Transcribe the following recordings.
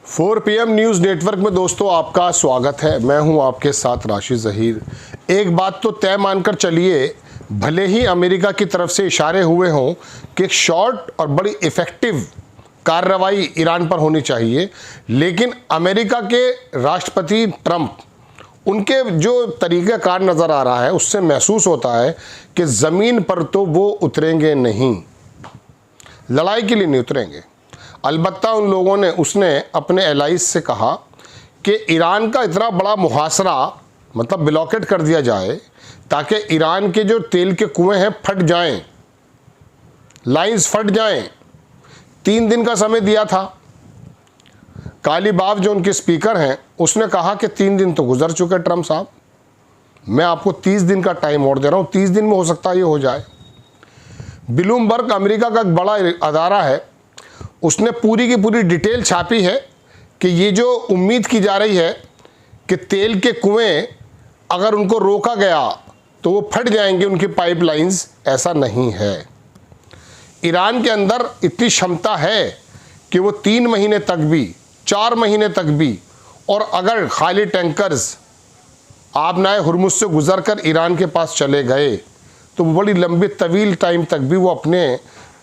4 PM news network में दोस्तों आपका स्वागत है। मैं हूं आपके साथ राशिद ज़हीर। एक बात तो तय मानकर चलिए, भले ही अमेरिका की तरफ से इशारे हुए हों कि एक शॉर्ट और बड़ी इफ़ेक्टिव कार्रवाई ईरान पर होनी चाहिए, लेकिन अमेरिका के राष्ट्रपति ट्रंप, उनके जो तरीक़ाकार नज़र आ रहा है उससे महसूस होता है कि ज़मीन पर तो वो उतरेंगे नहीं, लड़ाई के लिए नहीं उतरेंगे। अलबत्ता उन लोगों ने उसने अपने एलाइज से कहा कि ईरान का इतना बड़ा मुहासरा मतलब ब्लॉकेट कर दिया जाए ताकि ईरान के जो तेल के कुएं हैं फट जाएं, लाइंस फट जाएं। 3 दिन का समय दिया था। कालीबाफ जो उनके स्पीकर हैं उसने कहा कि 3 दिन तो गुजर चुके ट्रंप साहब, मैं आपको 30 दिन का टाइम और दे रहा हूँ, 30 दिन में हो सकता है ये हो जाए। ब्लूमबर्ग अमेरिका का एक बड़ा अदारा है, उसने पूरी की पूरी डिटेल छापी है कि ये जो उम्मीद की जा रही है कि तेल के कुएं अगर उनको रोका गया तो वो फट जाएंगे उनकी पाइपलाइंस, ऐसा नहीं है। ईरान के अंदर इतनी क्षमता है कि वो 3 महीने तक भी, 4 महीने तक भी, और अगर खाली टैंकर्स आबनाए हुर्मुज से गुजर कर ईरान के पास चले गए तो बड़ी लंबी तवील टाइम तक भी वो अपने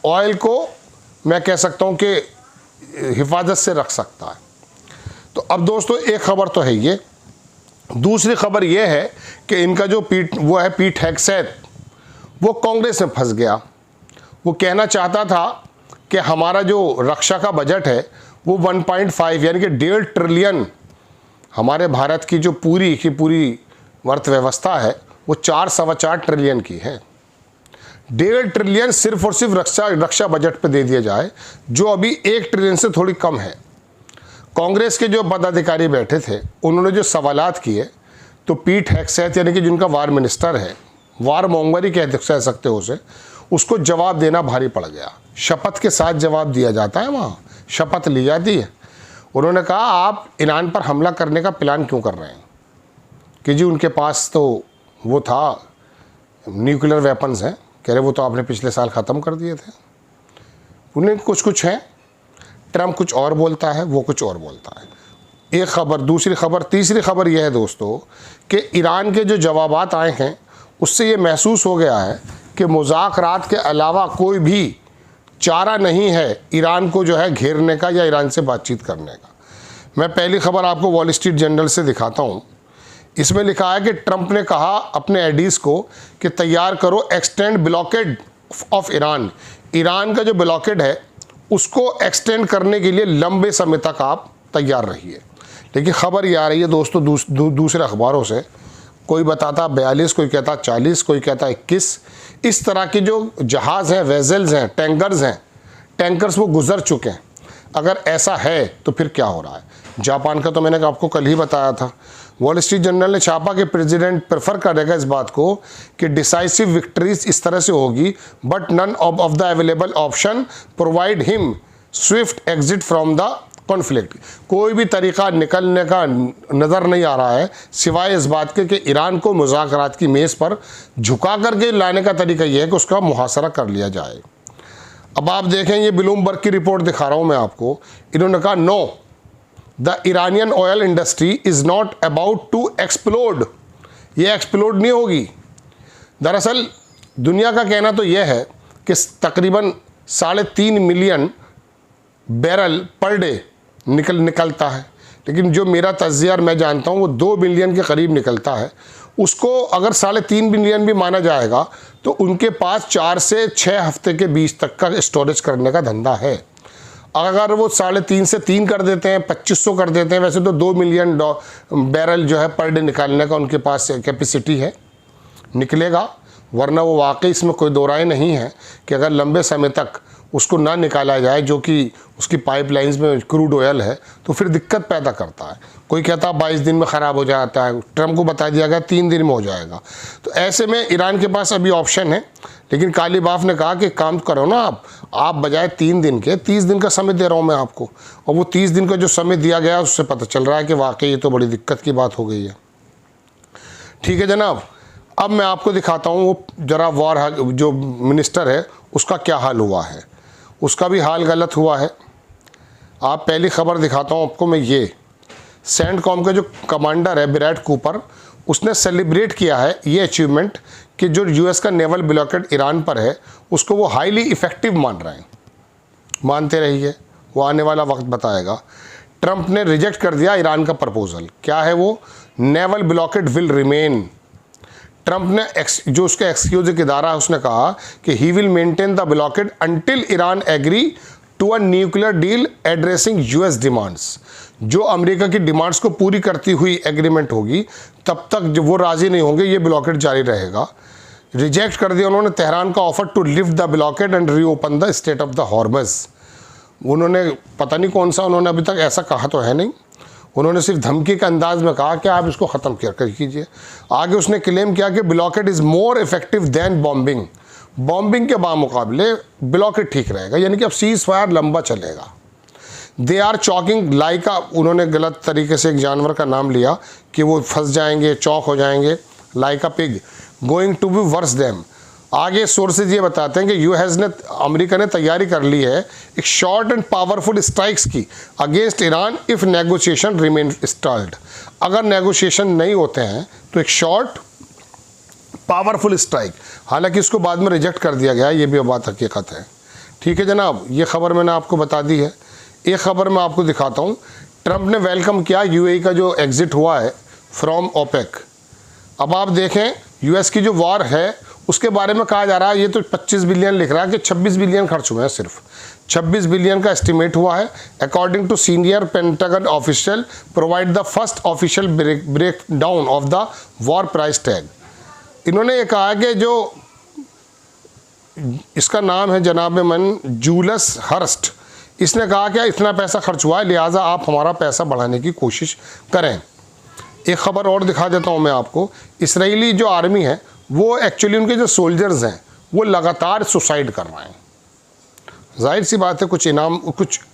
ऑयल को, मैं कह सकता हूँ कि हिफाजत से रख सकता है। तो अब दोस्तों एक खबर तो है ये, दूसरी खबर ये है कि इनका जो पीट हेगसेथ, वो कांग्रेस में फंस गया। वो कहना चाहता था कि हमारा जो रक्षा का बजट है वो 1.5 यानी कि 1.5 ट्रिलियन, हमारे भारत की जो पूरी की पूरी अर्थव्यवस्था है वो 4-4.25 ट्रिलियन की है। 1.5 ट्रिलियन सिर्फ और सिर्फ रक्षा बजट पे दे दिया जाए, जो अभी 1 ट्रिलियन से थोड़ी कम है। कांग्रेस के जो पदाधिकारी बैठे थे उन्होंने जो सवालात किए तो पीट हेगसेथ यानी कि जिनका वार मिनिस्टर है, वार मोंगरी कह सकते हो उसे, उसको जवाब देना भारी पड़ गया। शपथ के साथ जवाब दिया जाता है, वहाँ शपथ ली जाती है। उन्होंने कहा आप ईरान पर हमला करने का प्लान क्यों कर रहे हैं, कि जी उनके पास तो वो था, न्यूक्लियर वेपन्स हैं। कह रहे वो तो आपने पिछले साल ख़त्म कर दिए थे। उन्हें कुछ है, ट्रंप कुछ और बोलता है, वो कुछ और बोलता है। एक खबर, दूसरी खबर, तीसरी खबर यह है दोस्तों कि ईरान के जो जवाबात आए हैं उससे ये महसूस हो गया है कि मुज़ाकरात के अलावा कोई भी चारा नहीं है ईरान को जो है घेरने का या ईरान से बातचीत करने का। मैं पहली खबर आपको वॉल स्ट्रीट जर्नल से दिखाता हूँ। इसमें लिखा है कि ट्रंप ने कहा अपने एडीज को कि तैयार करो extend blockade of Iran. Iran का जो ब्लॉकेड है उसको एक्सटेंड करने के लिए लंबे समय तक आप तैयार रहिए। लेकिन ख़बर ये आ रही है दोस्तों दूसरे अखबारों से, कोई बताता 42, कोई कहता 40, कोई कहता 21। इस तरह के जो जहाज़ हैं, वेजल्स हैं, टैंकर्स वो गुजर चुके हैं। अगर ऐसा है तो फिर क्या हो रहा है। जापान का तो मैंने आपको कल ही बताया था। वॉल स्ट्रीट जर्नल ने छापा कि प्रेसिडेंट प्रेफर करेगा इस बात को कि डिसाइसिव विक्ट्रीज इस तरह से होगी, but none of the available option provide him swift exit from the conflict. कोई भी तरीका निकलने का नज़र नहीं आ रहा है सिवाय इस बात के कि ईरान को मुज़ाकरात की मेज़ पर झुका करके लाने का तरीका यह है कि उसका मुहासरा कर लिया जाए। अब आप देखें, ये ब्लूमबर्ग की रिपोर्ट दिखा रहा हूँ मैं आपको। इन्होंने कहा no, the Iranian oil industry is not about to explode. ये एक्सप्लोड नहीं होगी। दरअसल दुनिया का कहना तो यह है कि तकरीबन 3.5 मिलियन बैरल पर डे निकलता है, लेकिन जो मेरा तज्जिया मैं जानता हूँ वो 2 बिलियन के करीब निकलता है। उसको अगर 3.5 बिलियन भी माना जाएगा तो उनके पास 4 से 6 हफ्ते के बीच तक का स्टोरेज करने का धंधा है। अगर वो 3.5 से 3 कर देते हैं, 2500 कर देते हैं, वैसे तो 2 मिलियन बैरल जो है पर डे निकालने का उनके पास कैपेसिटी है, निकलेगा। वरना वो वाकई इसमें कोई दो राय नहीं है कि अगर लंबे समय तक उसको ना निकाला जाए, जो कि उसकी पाइपलाइंस में क्रूड ऑयल है, तो फिर दिक्कत पैदा करता है। कोई कहता है 22 दिन में ख़राब हो जाता है, ट्रंप को बता दिया गया 3 दिन में हो जाएगा। तो ऐसे में ईरान के पास अभी ऑप्शन है, लेकिन कालीबाफ ने कहा कि काम करो ना आप बजाय 3 दिन के 30 दिन का समय दे रहा हूँ मैं आपको। और वो 30 दिन का जो समय दिया गया उससे पता चल रहा है कि वाकई ये तो बड़ी दिक्कत की बात हो गई है। ठीक है जनाब, अब मैं आपको दिखाता हूँ वो ज़रा वार जो मिनिस्टर है उसका क्या हाल हुआ है। उसका भी हाल गलत हुआ है। आप पहली खबर दिखाता हूँ आपको मैं, ये सेंटकॉम का जो कमांडर है विराट कूपर, उसने सेलिब्रेट किया है ये अचीवमेंट कि जो यूएस का नेवल ब्लॉकेड ईरान पर है उसको वो हाईली इफ़ेक्टिव मान रहे हैं। मानते रहिए, वो आने वाला वक्त बताएगा। ट्रंप ने रिजेक्ट कर दिया ईरान का प्रपोजल। क्या है वो? Naval blockade will remain. Trump ने जो उसका एक्सक्यूजिव इदारा है उसने कहा कि he will maintain the blockade until Iran agree to a nuclear deal addressing US demands. जो अमेरिका की डिमांड्स को पूरी करती हुई एग्रीमेंट होगी तब तक जो वो राजी नहीं होंगे ये ब्लॉकेड जारी रहेगा। रिजेक्ट कर दिया उन्होंने तेहरान का offer to lift the blockade and reopen the strait of the Hormuz. उन्होंने पता नहीं कौन सा, उन्होंने अभी तक ऐसा कहा तो है नहीं, उन्होंने सिर्फ धमकी के अंदाज में कहा कि आप इसको ख़त्म कीजिए। आगे उसने क्लेम किया कि blockade is more effective than bombing. Bombing के बामुकाबले ब्लॉकेड ठीक रहेगा, यानी कि अब सीज फायर लंबा चलेगा। दे आर चॉकिंग लाइक आ, उन्होंने गलत तरीके से एक जानवर का नाम लिया कि वो फंस जाएंगे, चौक हो जाएंगे, like a pig going to be worse them. आगे सोर्सेज ये बताते हैं कि यूएस ने, अमेरिका ने तैयारी कर ली है एक शॉर्ट एंड पावरफुल स्ट्राइक्स की against Iran if negotiation remain stalled. अगर नेगोशिएशन नहीं होते हैं तो एक शॉर्ट पावरफुल स्ट्राइक, हालांकि इसको बाद में रिजेक्ट कर दिया गया, ये भी बात हकीकत है। ठीक है जनाब, ये खबर मैंने आपको बता दी है। एक खबर मैं आपको दिखाता हूँ। ट्रंप ने वेलकम किया यूएई का जो एग्जिट हुआ है फ्रॉम ओपेक। अब आप देखें यूएस की जो वॉर है उसके बारे में कहा जा रहा है, ये तो 25 बिलियन लिख रहा है कि 26 बिलियन खर्च हुए हैं, सिर्फ 26 बिलियन का एस्टिमेट हुआ है। According to senior Pentagon official provide the first official break down of the war price tag. इन्होंने ये कहा कि जो इसका नाम है जनाब मन जूलस हर्स्ट, इसने कहा कि इतना पैसा खर्च हुआ है लिहाजा आप हमारा पैसा बढ़ाने की कोशिश करें। एक खबर और दिखा देता हूं मैं आपको। इसराइली जो आर्मी है वो एक्चुअली उनके जो सोल्जर्स हैं वो लगातार सुसाइड कर रहे हैं। जाहिर सी बात है कुछ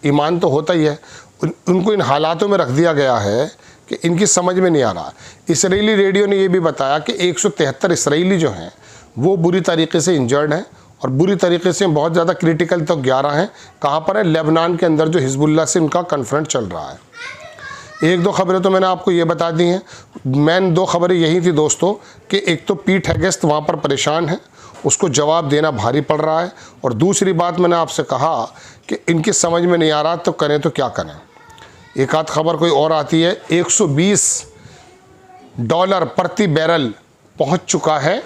ईमान तो होता ही है। उनको इन हालातों में रख दिया गया है कि इनकी समझ में नहीं आ रहा। इसराइली रेडियो ने ये भी बताया कि 173 इसराइली जो हैं वो बुरी तरीके से इंजर्ड हैं और बुरी तरीके से बहुत ज़्यादा क्रिटिकल तो 11 हैं। कहाँ पर है? लेबनान के अंदर जो हिजबुल्लाह से उनका कन्फ्रंट चल रहा है। एक दो खबरें तो मैंने आपको ये बता दी हैं। मेन दो खबरें यही थी दोस्तों कि एक तो पीट हेगेस्ट वहाँ पर परेशान है, उसको जवाब देना भारी पड़ रहा है, और दूसरी बात मैंने आपसे कहा कि इनकी समझ में नहीं आ रहा तो करें तो क्या करें। एक आध खबर कोई और आती है, $120 प्रति बैरल पहुँच चुका है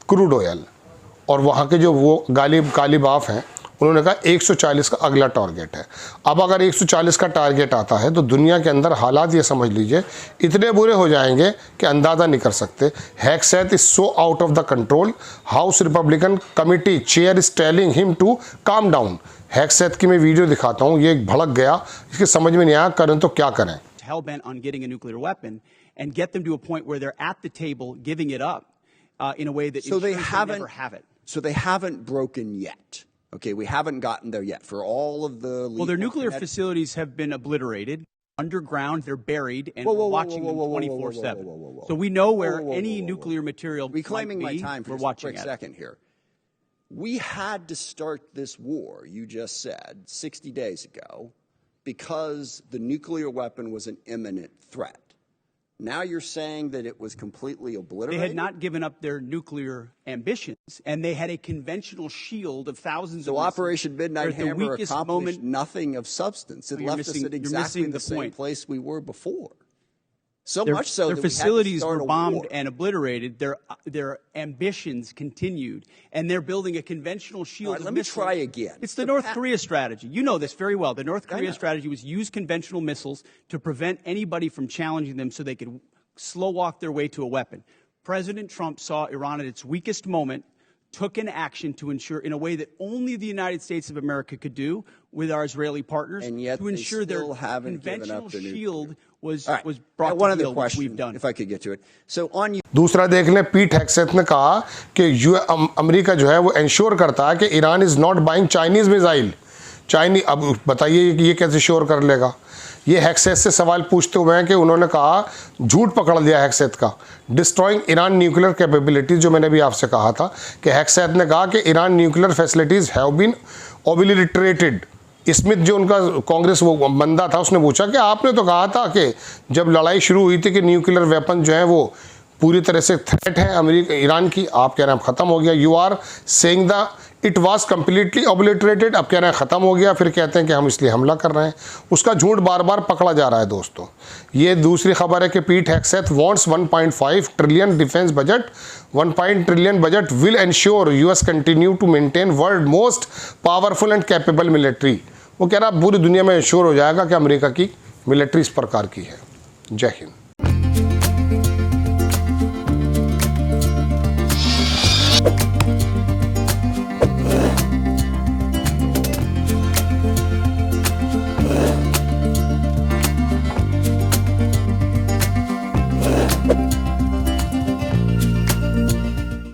क्रूड ऑयल, और वहाँ के जो वो गालिब आफ हैं उन्होंने कहा 140 का अगला टारगेट है। अब अगर 140 का टारगेट आता है तो दुनिया के अंदर हालात ये समझ लीजिए इतने बुरे हो जाएंगे कि अंदाज़ा नहीं कर सकते। Hegseth is so out of the control, House Republican committee chair is telling him to calm down. Hegseth की मैं वीडियो दिखाता हूँ, ये भड़क गया, इसकी समझ में नहीं आया करें तो क्या करें। Hell-bent on getting a nuclear weapon and get them to a point where they're at the table giving it up in a way that so they never have it. So they haven't broken yet. Okay, we haven't gotten there yet for all of the. Well, their nuclear facilities have been obliterated. Underground, they're buried, and we're watching them 24/7. So we know where any nuclear material reclaiming might be. my time for we're watching a quick second here. We had to start this war, you just said, 60 days ago, because the nuclear weapon was an imminent threat. Now you're saying that it was completely obliterated? They had not given up their nuclear ambitions, and they had a conventional shield of thousands of missiles. So Operation Midnight Hammer accomplished nothing of substance. It left us at exactly the same place we were before. So much so their that facilities we had to were start bombed a war. and obliterated. Their ambitions continued, and they're building a conventional shield. All right, let me try again. It's the North Korea strategy. You know this very well. The North Korea strategy was use conventional missiles to prevent anybody from challenging them, so they could slow walk their way to a weapon. President Trump saw Iran at its weakest moment, took an action to ensure, in a way that only the United States of America could do with our Israeli partners, and yet to ensure their conventional shield was brought to heel, which we've done. If I could get to it. So on you. दूसरा देख लें, पीट हेग्सेथ ने कहा कि America जो है वो इंश्योर करता है कि Iran is not buying Chinese missile. अब बताइए ये कैसे श्योर कर लेगा। ये हेग्सेथ से सवाल पूछते हुए हैं कि उन्होंने कहा, झूठ पकड़ लिया हेग्सेथ का, डिस्ट्रॉइंग ईरान न्यूक्लियर कैपेबिलिटीज, जो मैंने भी आपसे कहा था कि हेग्सेथ ने कहा कि Iran nuclear facilities have been obliterated, Smith जो उनका कांग्रेस वो बंदा था, उसने पूछा कि आपने तो कहा था कि जब लड़ाई शुरू हुई थी कि न्यूक्लियर वेपन जो है वो पूरी तरह से थ्रेट है अमेरिका ईरान की, आप कह रहे हैं ख़त्म हो गया। You are saying the it was completely obliterated, अब कह रहे हैं ख़त्म हो गया, फिर कहते हैं कि हम इसलिए हमला कर रहे हैं। उसका झूठ बार बार पकड़ा जा रहा है दोस्तों। ये दूसरी खबर है कि Pete Hegseth wants 1.5 trillion defence budget. 1 trillion budget will ensure US continue to maintain world most powerful and capable military. वो कह रहा पूरी दुनिया में इंश्योर हो जाएगा कि अमेरिका की मिलिट्री इस प्रकार की है। जय हिंद।